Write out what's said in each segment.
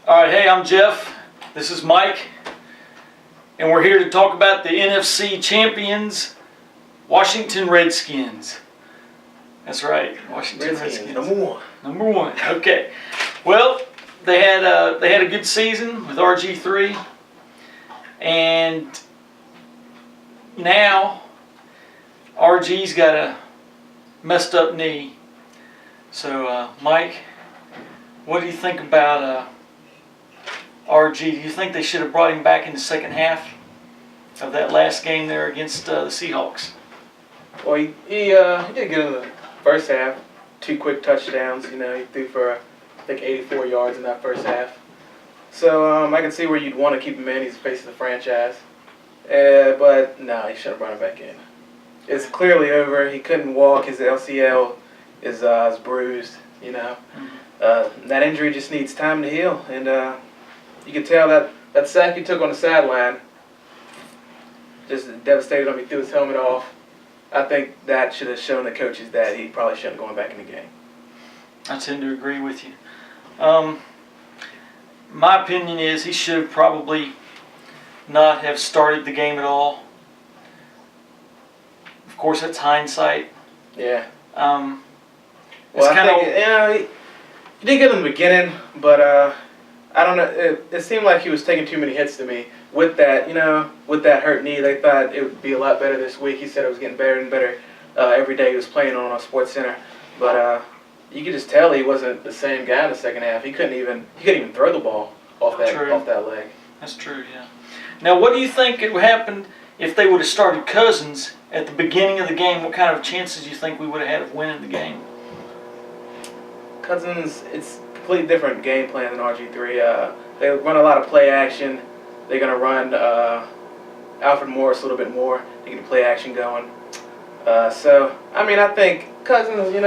All right, hey, I'm Jeff. This is Mike, and we're here to talk about the NFC champions, Washington Redskins. That's right, Washington Redskins. Number one. Number one. Okay. Well, they had a good season with RG3, and now RG's got a messed up knee. So, Mike, what do you think about RG? Do you think they should have brought him back in the second half of that last game there against the Seahawks? Well, he did good in the first half. 2 quick touchdowns. He threw for, I think, 84 yards in that first half. So I can see where you'd want to keep him in. He's the face of the franchise. But no, he should have brought him back in. It's clearly over. He couldn't walk. His LCL is bruised. That injury just needs time to heal. And you can tell that sack he took on the sideline just devastated him. He threw his helmet off. I think that should have shown the coaches that he probably shouldn't have gone back in the game. I tend to agree with you. My opinion is he should have probably not have started the game at all. Of course, that's hindsight. Yeah. Well, I think he did good in the beginning, but I don't know. It seemed like he was taking too many hits to me. With that, with that hurt knee, they thought it would be a lot better this week. He said it was getting better and better every day he was playing on Sports Center. But you could just tell he wasn't the same guy in the second half. He couldn't even throw the ball off that leg. That's true, yeah. Now, what do you think would happen if they would have started Cousins at the beginning of the game? What kind of chances do you think we would have had of winning the game? Cousins, it's a completely different game plan than RG3. They run a lot of play action. They're going to run Alfred Morris a little bit more. They get the play action going. I think Cousins, I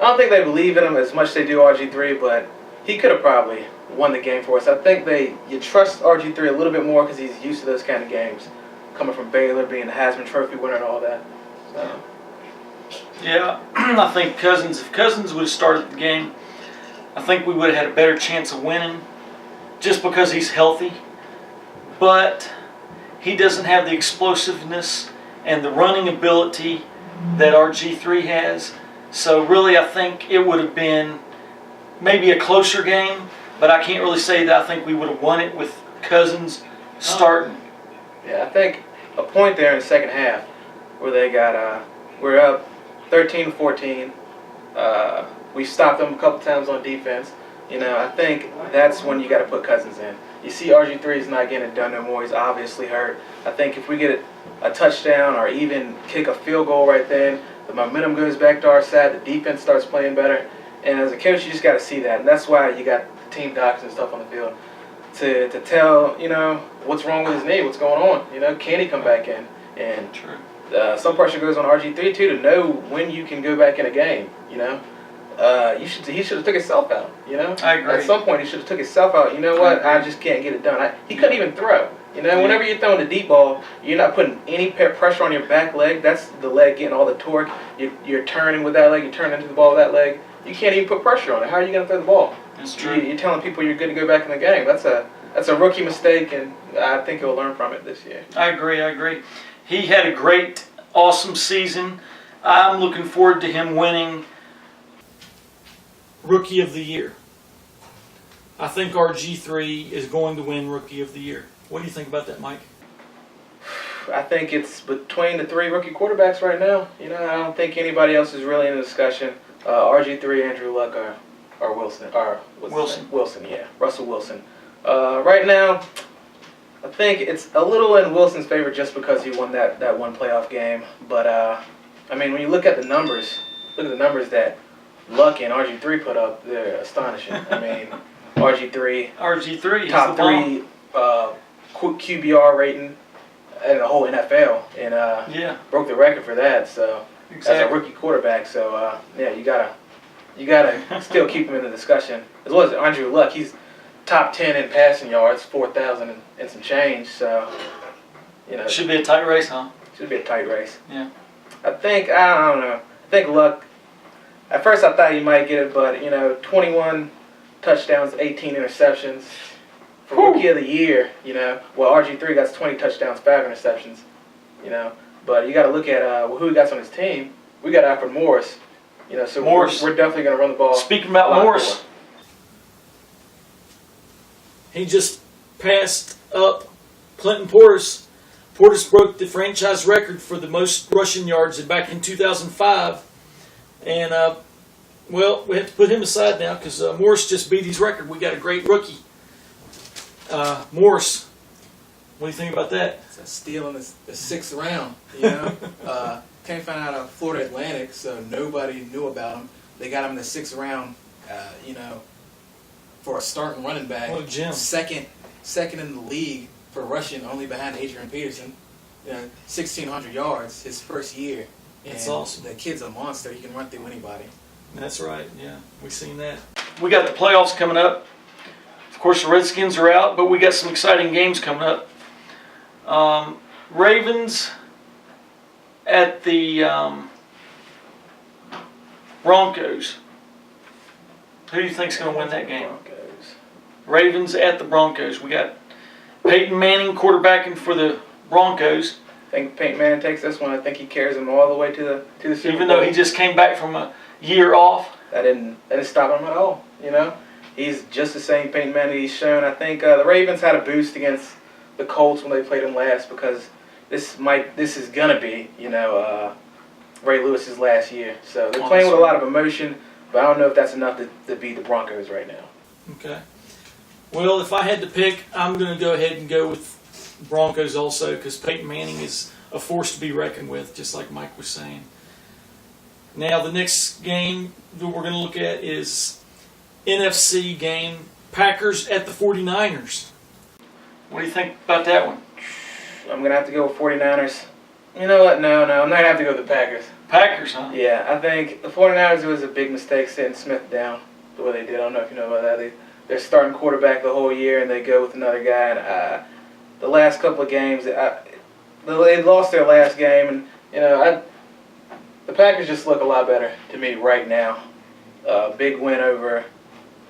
don't think they believe in him as much as they do RG3, but he could have probably won the game for us. I think you trust RG3 a little bit more because he's used to those kind of games, coming from Baylor, being the Heisman Trophy winner and all that. So. Yeah, I think if Cousins would have started the game, I think we would have had a better chance of winning just because he's healthy. But he doesn't have the explosiveness and the running ability that RG3 has. So really, I think it would have been maybe a closer game, but I can't really say that I think we would have won it with Cousins starting. Yeah, I think a point there in the second half where they got we're up 13-14. We stopped them a couple times on defense. I think that's when you got to put Cousins in. You see RG3 is not getting it done no more. He's obviously hurt. I think if we get a touchdown or even kick a field goal right then, the momentum goes back to our side. The defense starts playing better. And as a coach, you just got to see that. And that's why you got team docs and stuff on the field to tell, what's wrong with his knee, what's going on. Can he come back in? And some pressure goes on RG3 too to know when you can go back in a game. He should have took himself out. I agree. At some point, he should have took himself out. You know what? I just can't get it done. He couldn't even throw. Whenever you're throwing the deep ball, you're not putting any pressure on your back leg. That's the leg getting all the torque. You're turning with that leg. You're turning into the ball with that leg. You can't even put pressure on it. How are you going to throw the ball? That's true. You're telling people you're good to go back in the game. That's a rookie mistake, and I think he'll learn from it this year. I agree. He had a great, awesome season. I'm looking forward to him winning Rookie of the Year. I think RG3 is going to win Rookie of the Year. What do you think about that, Mike? I think it's between the 3 rookie quarterbacks right now. I don't think anybody else is really in the discussion. RG3, Andrew Luck, or Wilson. Wilson, yeah. Russell Wilson. Right now, I think it's a little in Wilson's favor just because he won that one playoff game. But, when you look at the numbers, that Luck and RG3 put up, they're astonishing. RG3 top 3 QBR rating in the whole NFL, and broke the record for that. So exactly. As a rookie quarterback, so you gotta still keep him in the discussion. As well as Andrew Luck, he's top 10 in passing yards, 4,000 and some change. So should be a tight race, huh? Should be a tight race. Yeah. I don't know. I think Luck. At first, I thought he might get it, but 21 touchdowns, 18 interceptions. For Rookie of the Year, you know, well, RG3 got 20 touchdowns, 5 interceptions, you know. But you got to look at who he got on his team. We got Alfred Morris, you know, so Morris. we're definitely going to run the ball. Speaking about a lot Morris, more. he just passed up Clinton Portis. Portis broke the franchise record for the most rushing yards back in 2005. And, well, we have to put him aside now because Morris just beat his record. We got a great rookie. Morris, what do you think about that? It's a steal in the 6th round, you know. Came found out of Florida Atlantic, so nobody knew about him. They got him in the 6th round, you know, for a starting running back. What a gem. Second in the league for rushing, only behind Adrian Peterson. You know, 1,600 yards his first year. That's And awesome. The kid's a monster. He can run through anybody. That's right, yeah. We've seen that. We got the playoffs coming up. Of course, the Redskins are out, but we got some exciting games coming up. Ravens at the Broncos. Who do you think's going to win that game? Broncos. Ravens at the Broncos. We got Peyton Manning quarterbacking for the Broncos, I think Peyton Manning takes this one. I think he carries them all the way to the Super even Bowl. though he just came back from a year off. That didn't stop him at all. You know, he's just the same Peyton Manning he's shown. I think the Ravens had a boost against the Colts when they played him last because this is gonna be, you know, Ray Lewis's last year. So they're playing with a lot of emotion, but I don't know if that's enough to beat the Broncos right now. Okay. Well, if I had to pick, I'm going to go ahead and go with Broncos also because Peyton Manning is a force to be reckoned with, just like Mike was saying. Now, the next game that we're going to look at is NFC game, Packers at the 49ers. What do you think about that one? I'm going to have to go with 49ers. You know what? No, I'm not going to have to go with the Packers. Packers, huh? Yeah, I think the 49ers, it was a big mistake sitting Smith down the way they did. I don't know if you know about that. They're starting quarterback the whole year, and they go with another guy. And, the last couple of games, they lost their last game, and you know, the Packers just look a lot better to me right now. Big win over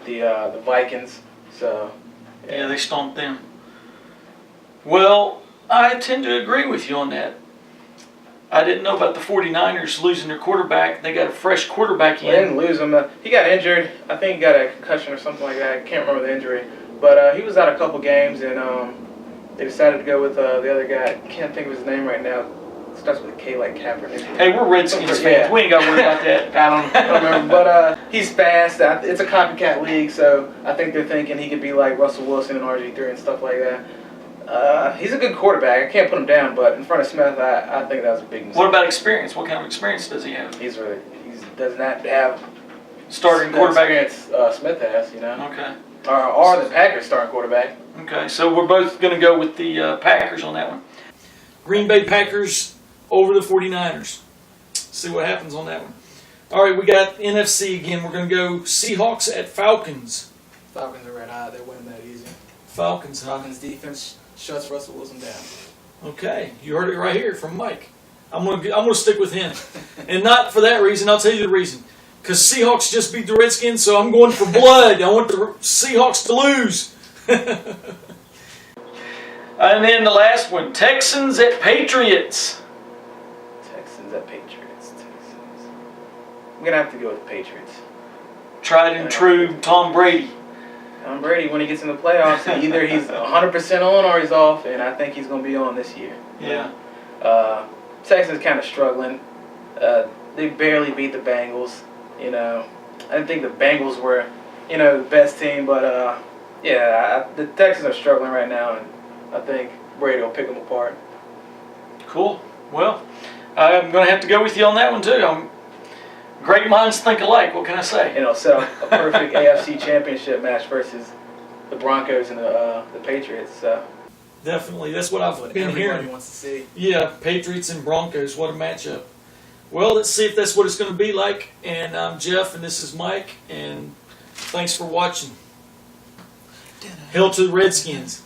the Vikings. So Yeah, they stomped them. Well, I tend to agree with you on that. I didn't know about the 49ers losing their quarterback. They got a fresh quarterback They didn't in. lose him. He got injured. I think he got a concussion or something like that. I can't remember the injury. But he was out a couple games, and they decided to go with the other guy. I can't think of his name right now. It starts with a K like Kaepernick. Hey, we're Redskins fans. Yeah. We ain't got to worry about that. I don't remember. But he's fast. It's a copycat league, so I think they're thinking he could be like Russell Wilson and RG3 and stuff like that. He's a good quarterback. I can't put him down, but in front of Smith, I think that was a big mistake. What about experience? What kind of experience does he have? He does not have Starting the quarterback. experience Smith has, you know. Okay. Or the Packers starting quarterback. Okay, so we're both going to go with the Packers on that one. Green Bay Packers over the 49ers. See what happens on that one. All right, we got NFC again. We're going to go Seahawks at Falcons. Falcons are red hot. They're winning that easy. Falcons, huh? Falcons defense shuts Russell Wilson down. Okay, you heard it right here from Mike. I'm gonna stick with him, and not for that reason. I'll tell you the reason. Because Seahawks just beat the Redskins, so I'm going for blood. I want the Seahawks to lose. And then the last one, Texans at Patriots. Texans at Patriots. Texans. I'm gonna have to go with the Patriots. Tried and true Tom Brady. Tom Brady, when he gets in the playoffs, either he's 100% on or he's off, and I think he's going to be on this year. Yeah. Texans kind of struggling. They barely beat the Bengals. You know, I didn't think the Bengals were, you know, the best team, but the Texans are struggling right now, and I think Brady will pick them apart. Cool. Well, I'm going to have to go with you on that one too. Great minds think alike. What can I say? You know, set up a perfect AFC Championship match versus the Broncos and the Patriots. So. Definitely. That's what I've What been everybody hearing. wants to see. Yeah, Patriots and Broncos. What a matchup. Well, let's see if that's what it's going to be like. And I'm Jeff, and this is Mike. And thanks for watching. Hail to the Redskins.